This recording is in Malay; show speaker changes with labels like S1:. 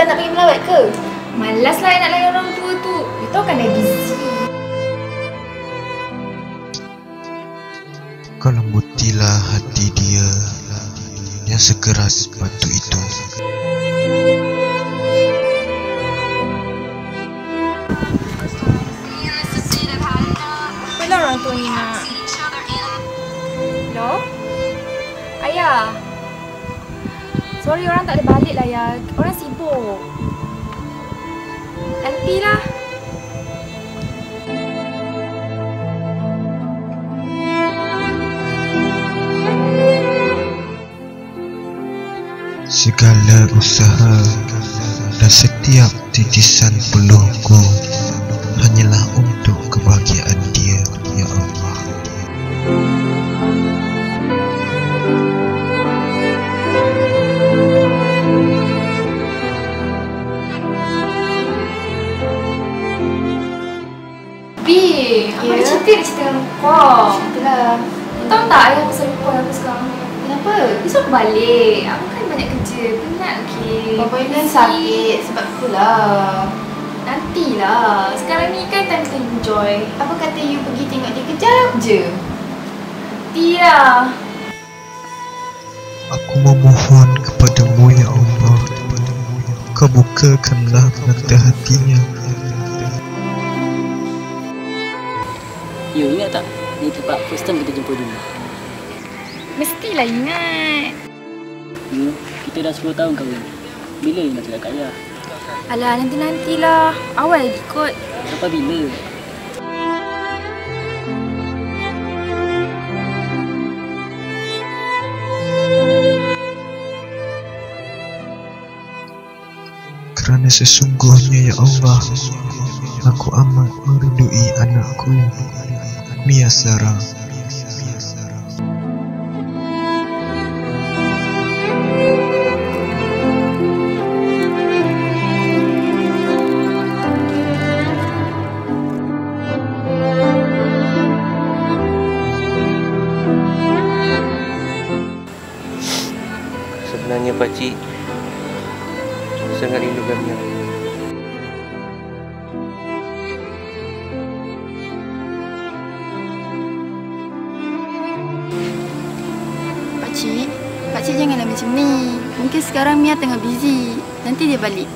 S1: tak nak pergi melawat ke?
S2: Malas lah nak layan orang tua tu. You tahu kan dah busy.
S3: Kau lembutilah hati dia yang sekeras batu itu.
S2: Mana orang tua ni nak? Hello? Ayah. Sorry orang tak ada balik lah ya. Orang sibuk. Nantilah.
S3: Segala usaha dan setiap titisan peluhku hanyalah untuk kebahagiaan dia, ya Allah.
S2: Bi, aku ada cerita dengan kau.
S1: Ceritalah.
S2: Tahu tak ayah pasal lupa aku sekarang?
S1: Kenapa?
S2: Besok balik. Aku kan banyak kerja. Penat okey.
S1: Bapa Intan sakit sebab itulah.
S2: Nantilah. Sekarang ni kan time kita enjoy.
S1: Apa kata you pergi tengok dia kejap je?
S2: Nantilah.
S3: Aku memohon kepadamu, ya Allah, kau bukakanlah mata hatinya.
S4: You ingat tak? Ni tempat first time kita jumpa dulu.
S2: Mestilah ingat.
S4: You, kita dah 10 tahun kahwin. Bila you nak cakap kat ayah?
S2: Alah, nantilah. Awal lagi kot.
S4: Sampai bila?
S3: Kerana sesungguhnya, ya Allah, aku amat merindui anakku, Mia Sarah.
S5: Sebenarnya pakcik sangat rindukan Mia.
S1: Pakcik janganlah macam ni. Mungkin sekarang Mia tengah busy. Nanti dia balik.